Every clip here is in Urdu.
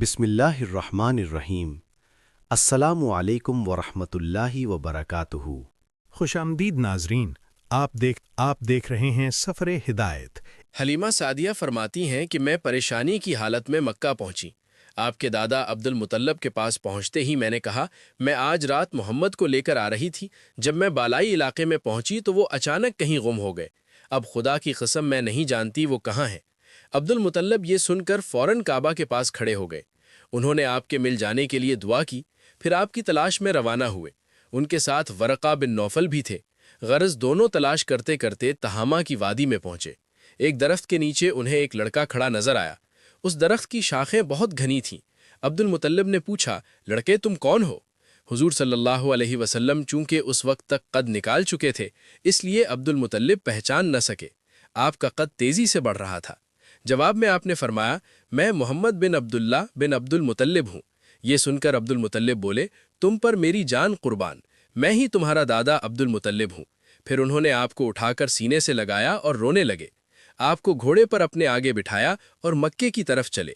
بسم اللہ الرحمن الرحیم۔ السلام علیکم ورحمۃ اللہ وبرکاتہ۔ خوش آمدید ناظرین، آپ دیکھ رہے ہیں سفر ہدایت۔ حلیمہ سعدیہ فرماتی ہیں کہ میں پریشانی کی حالت میں مکہ پہنچی۔ آپ کے دادا عبد المطلب کے پاس پہنچتے ہی میں نے کہا، میں آج رات محمد کو لے کر آ رہی تھی۔ جب میں بالائی علاقے میں پہنچی تو وہ اچانک کہیں گم ہو گئے۔ اب خدا کی قسم میں نہیں جانتی وہ کہاں ہیں۔ عبد المطلب یہ سن کر فوراً کعبہ کے پاس کھڑے ہو گئے۔ انہوں نے آپ کے مل جانے کے لیے دعا کی، پھر آپ کی تلاش میں روانہ ہوئے۔ ان کے ساتھ ورقہ بن نوفل بھی تھے۔ غرض دونوں تلاش کرتے کرتے تہامہ کی وادی میں پہنچے۔ ایک درخت کے نیچے انہیں ایک لڑکا کھڑا نظر آیا۔ اس درخت کی شاخیں بہت گھنی تھیں۔ عبد المطلب نے پوچھا، لڑکے تم کون ہو؟ حضور صلی اللہ علیہ وسلم چونکہ اس وقت تک قد نکال چکے تھے، اس لیے عبد المطلب پہچان نہ سکے۔ آپ کا قد تیزی سے بڑھ رہا تھا۔ جواب میں آپ نے فرمایا، میں محمد بن عبداللہ بن عبد المطلب ہوں۔ یہ سن کر عبد المطلب بولے، تم پر میری جان قربان، میں ہی تمہارا دادا عبد المطلب ہوں۔ پھر انہوں نے آپ کو اٹھا کر سینے سے لگایا اور رونے لگے۔ آپ کو گھوڑے پر اپنے آگے بٹھایا اور مکے کی طرف چلے۔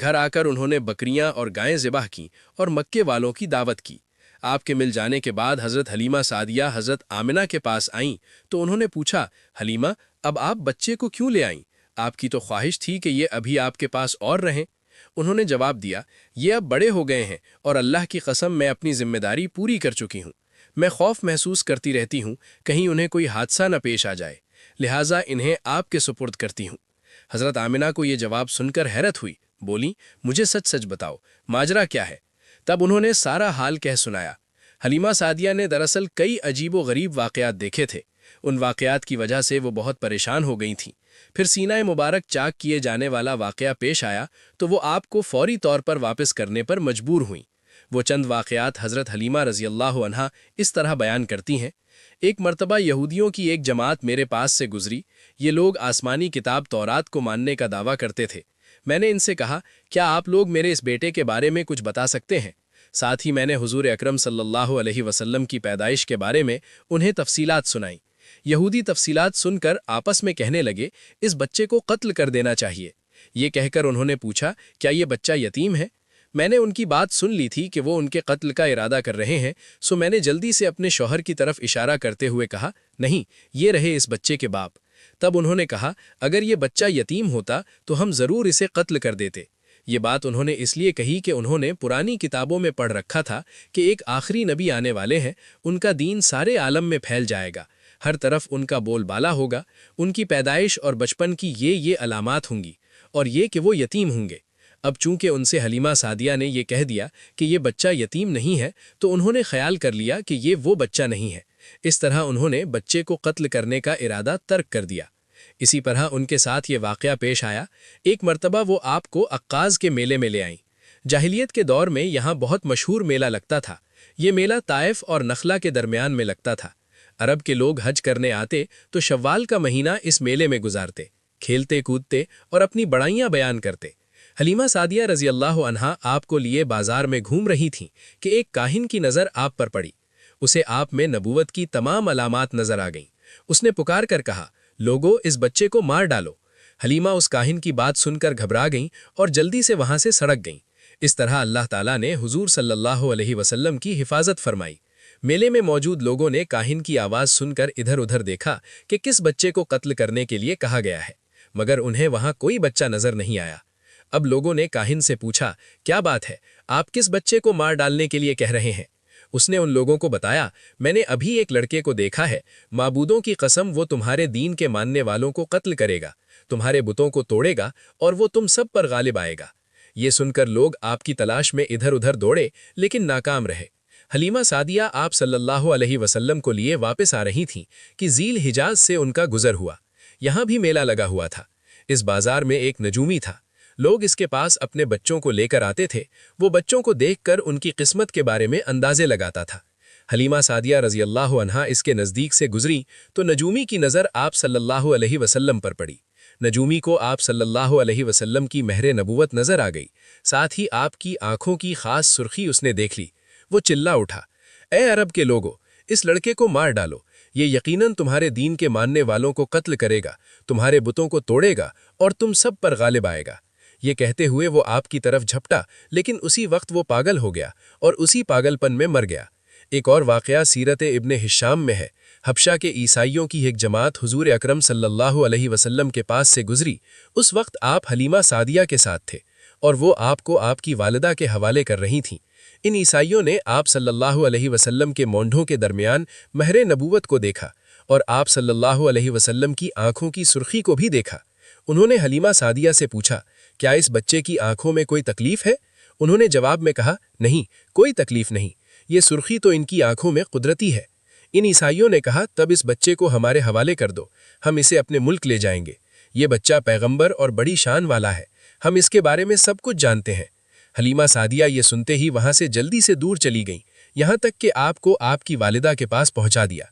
گھر آ کر انہوں نے بکریاں اور گائیں ذبح کیں اور مکے والوں کی دعوت کی۔ آپ کے مل جانے کے بعد حضرت حلیمہ سعدیہ حضرت آمنہ کے پاس آئیں تو انہوں نے پوچھا، حلیمہ اب آپ بچے کو کیوں لے آئیں؟ آپ کی تو خواہش تھی کہ یہ ابھی آپ کے پاس اور رہیں۔ انہوں نے جواب دیا، یہ اب بڑے ہو گئے ہیں اور اللہ کی قسم میں اپنی ذمہ داری پوری کر چکی ہوں۔ میں خوف محسوس کرتی رہتی ہوں کہیں انہیں کوئی حادثہ نہ پیش آ جائے، لہٰذا انہیں آپ کے سپرد کرتی ہوں۔ حضرت آمنہ کو یہ جواب سن کر حیرت ہوئی، بولی، مجھے سچ سچ بتاؤ، ماجرا کیا ہے؟ تب انہوں نے سارا حال کہہ سنایا۔ حلیمہ سعدیہ نے دراصل کئی عجیب و غریب واقعات دیکھے تھے۔ ان واقعات کی وجہ سے وہ بہت پریشان ہو گئی تھیں۔ پھر سینہ مبارک چاک کیے جانے والا واقعہ پیش آیا تو وہ آپ کو فوری طور پر واپس کرنے پر مجبور ہوئیں۔ وہ چند واقعات حضرت حلیمہ رضی اللہ عنہا اس طرح بیان کرتی ہیں، ایک مرتبہ یہودیوں کی ایک جماعت میرے پاس سے گزری۔ یہ لوگ آسمانی کتاب تورات کو ماننے کا دعویٰ کرتے تھے۔ میں نے ان سے کہا، کیا آپ لوگ میرے اس بیٹے کے بارے میں کچھ بتا سکتے ہیں؟ ساتھ ہی میں نے حضور اکرم صلی اللہ علیہ وسلم کی پیدائش کے بارے میں انہیں تفصیلات سنائیں۔ یہودی تفصیلات سن کر آپس میں کہنے لگے، اس بچے کو قتل کر دینا چاہیے۔ یہ کہہ کر انہوں نے پوچھا، کیا یہ بچہ یتیم ہے؟ میں نے ان کی بات سن لی تھی کہ وہ ان کے قتل کا ارادہ کر رہے ہیں، سو میں نے جلدی سے اپنے شوہر کی طرف اشارہ کرتے ہوئے کہا، نہیں، یہ رہے اس بچے کے باپ۔ تب انہوں نے کہا، اگر یہ بچہ یتیم ہوتا تو ہم ضرور اسے قتل کر دیتے۔ یہ بات انہوں نے اس لیے کہی کہ انہوں نے پرانی کتابوں میں پڑھ رکھا تھا کہ ایک آخری نبی آنے والے ہیں، ان کا دین سارے عالم میں پھیل جائے گا، ہر طرف ان کا بول بالا ہوگا، ان کی پیدائش اور بچپن کی یہ علامات ہوں گی، اور یہ کہ وہ یتیم ہوں گے۔ اب چونکہ ان سے حلیمہ سعدیہ نے یہ کہہ دیا کہ یہ بچہ یتیم نہیں ہے تو انہوں نے خیال کر لیا کہ یہ وہ بچہ نہیں ہے۔ اس طرح انہوں نے بچے کو قتل کرنے کا ارادہ ترک کر دیا۔ اسی طرح ان کے ساتھ یہ واقعہ پیش آیا۔ ایک مرتبہ وہ آپ کو عکاظ کے میلے میں لے آئیں۔ جاہلیت کے دور میں یہاں بہت مشہور میلہ لگتا تھا۔ یہ میلہ طائف اور نخلا کے درمیان میں لگتا تھا۔ عرب کے لوگ حج کرنے آتے تو شوال کا مہینہ اس میلے میں گزارتے، کھیلتے کودتے اور اپنی بڑائیاں بیان کرتے۔ حلیمہ سعدیہ رضی اللہ عنہا آپ کو لیے بازار میں گھوم رہی تھیں کہ ایک کاہن کی نظر آپ پر پڑی۔ اسے آپ میں نبوت کی تمام علامات نظر آ گئیں۔ اس نے پکار کر کہا، لوگو، اس بچے کو مار ڈالو۔ حلیمہ اس کاہن کی بات سن کر گھبرا گئیں اور جلدی سے وہاں سے سڑک گئیں۔ اس طرح اللہ تعالیٰ نے حضور صلی اللہ علیہ وسلم کی حفاظت فرمائی۔ میلے میں موجود لوگوں نے کاہن کی آواز سن کر ادھر ادھر دیکھا کہ کس بچے کو قتل کرنے کے لیے کہا گیا ہے، مگر انہیں وہاں کوئی بچہ نظر نہیں آیا۔ اب لوگوں نے کاہن سے پوچھا، کیا بات ہے، آپ کس بچے کو مار ڈالنے کے لیے کہہ رہے ہیں؟ اس نے ان لوگوں کو بتایا، میں نے ابھی ایک لڑکے کو دیکھا ہے، معبودوں کی قسم وہ تمہارے دین کے ماننے والوں کو قتل کرے گا، تمہارے بتوں کو توڑے گا اور وہ تم سب پر غالب آئے گا۔ یہ سن کر لوگ آپ کی تلاش میں ادھر ادھر دوڑے لیکن ناکام رہے۔ حلیمہ سعدیہ آپ صلی اللہ علیہ وسلم کو لیے واپس آ رہی تھیں کہ ذیل حجاز سے ان کا گزر ہوا۔ یہاں بھی میلہ لگا ہوا تھا۔ اس بازار میں ایک نجومی تھا۔ لوگ اس کے پاس اپنے بچوں کو لے کر آتے تھے۔ وہ بچوں کو دیکھ کر ان کی قسمت کے بارے میں اندازے لگاتا تھا۔ حلیمہ سعدیہ رضی اللہ عنہا اس کے نزدیک سے گزری تو نجومی کی نظر آپ صلی اللہ علیہ وسلم پر پڑی۔ نجومی کو آپ صلی اللہ علیہ وسلم کی مہر نبوت نظر آ گئی، ساتھ ہی آپ کی آنکھوں کی خاص سرخی اس نے دیکھ لی۔ وہ چلا اٹھا، اے عرب کے لوگو، اس لڑکے کو مار ڈالو، یہ یقیناً تمہارے دین کے ماننے والوں کو قتل کرے گا، تمہارے بتوں کو توڑے گا اور تم سب پر غالب آئے گا۔ یہ کہتے ہوئے وہ آپ کی طرف جھپٹا، لیکن اسی وقت وہ پاگل ہو گیا اور اسی پاگل پن میں مر گیا۔ ایک اور واقعہ سیرت ابن ہشام میں ہے۔ حبشہ کے عیسائیوں کی ایک جماعت حضور اکرم صلی اللہ علیہ وسلم کے پاس سے گزری۔ اس وقت آپ حلیمہ سعدیہ کے ساتھ تھے اور وہ آپ کو آپ کی والدہ کے حوالے کر رہی تھیں۔ ان عیسائیوں نے آپ صلی اللہ علیہ وسلم کے مونڈھوں کے درمیان مہر نبوت کو دیکھا اور آپ صلی اللہ علیہ وسلم کی آنکھوں کی سرخی کو بھی دیکھا۔ انہوں نے حلیمہ سعدیہ سے پوچھا، کیا اس بچے کی آنکھوں میں کوئی تکلیف ہے؟ انہوں نے جواب میں کہا، نہیں، کوئی تکلیف نہیں، یہ سرخی تو ان کی آنکھوں میں قدرتی ہے۔ ان عیسائیوں نے کہا، تب اس بچے کو ہمارے حوالے کر دو، ہم اسے اپنے ملک لے جائیں گے۔ یہ بچہ پیغمبر اور بڑی شان والا ہے، ہم اس کے بارے میں سب کچھ جانتے ہیں۔ حلیمہ سعدیہ یہ سنتے ہی وہاں سے جلدی سے دور چلی گئیں، یہاں تک کہ آپ کو آپ کی والدہ کے پاس پہنچا دیا۔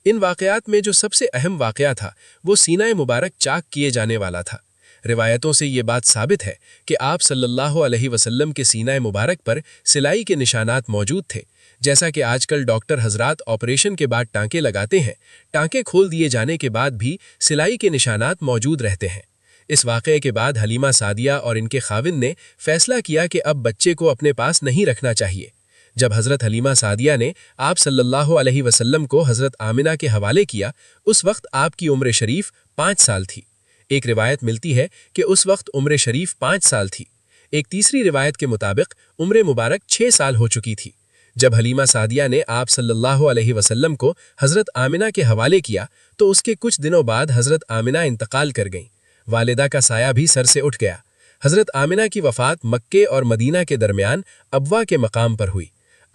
ان واقعات میں جو سب سے اہم واقعہ تھا وہ سینہ مبارک چاک کیے جانے والا تھا۔ روایتوں سے یہ بات ثابت ہے کہ آپ صلی اللہ علیہ وسلم کے سینہ مبارک پر سلائی کے نشانات موجود تھے، جیسا کہ آج کل ڈاکٹر حضرات آپریشن کے بعد ٹانکے لگاتے ہیں، ٹانکے کھول دیے جانے کے بعد بھی سلائی کے نشانات موجود رہتے ہیں۔ اس واقعے کے بعد حلیمہ سعدیہ اور ان کے خاوند نے فیصلہ کیا کہ اب بچے کو اپنے پاس نہیں رکھنا چاہیے۔ جب حضرت حلیمہ سعدیہ نے آپ صلی اللہ علیہ وسلم کو حضرت آمنہ کے حوالے کیا، اس وقت آپ کی عمر شریف 5 سال تھی۔ ایک روایت ملتی ہے کہ اس وقت عمر شریف 5 سال تھی۔ ایک تیسری روایت کے مطابق عمر مبارک 6 سال ہو چکی تھی۔ جب حلیمہ سعدیہ نے آپ صلی اللہ علیہ وسلم کو حضرت آمنہ کے حوالے کیا تو اس کے کچھ دنوں بعد حضرت آمنہ انتقال کر گئیں۔ والدہ کا سایہ بھی سر سے اٹھ گیا۔ حضرت آمنہ کی وفات مکے اور مدینہ کے درمیان ابوا کے مقام پر ہوئی۔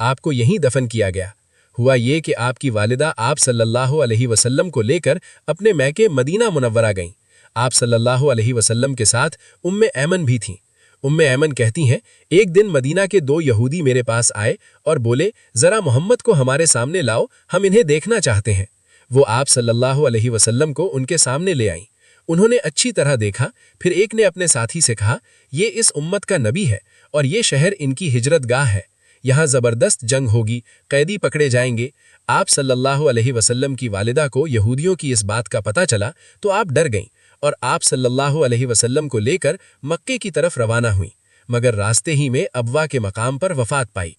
آپ کو یہیں دفن کیا گیا۔ ہوا یہ کہ آپ کی والدہ آپ صلی اللہ علیہ وسلم کو لے کر اپنے میکے مدینہ منورہ گئیں۔ آپ صلی اللہ علیہ وسلم کے ساتھ ایمن بھی تھیں۔ ایمن کہتی ہیں، ایک دن مدینہ کے 2 یہودی میرے پاس آئے اور بولے، ذرا محمد کو ہمارے سامنے لاؤ، ہم انہیں دیکھنا چاہتے ہیں۔ وہ آپ صلی اللہ علیہ وسلم کو ان کے سامنے لے آئیں۔ انہوں نے اچھی طرح دیکھا، پھر ایک نے اپنے ساتھی سے کہا، یہ اس امت کا نبی ہے اور یہ شہر ان کی ہجرت گاہ ہے، یہاں زبردست جنگ ہوگی، قیدی پکڑے جائیں گے۔ آپ صلی اللہ علیہ وسلم کی والدہ کو یہودیوں کی اس بات کا پتہ چلا تو آپ ڈر گئیں اور آپ صلی اللہ علیہ وسلم کو لے کر مکے کی طرف روانہ ہوئیں، مگر راستے ہی میں ابوا کے مقام پر وفات پائی۔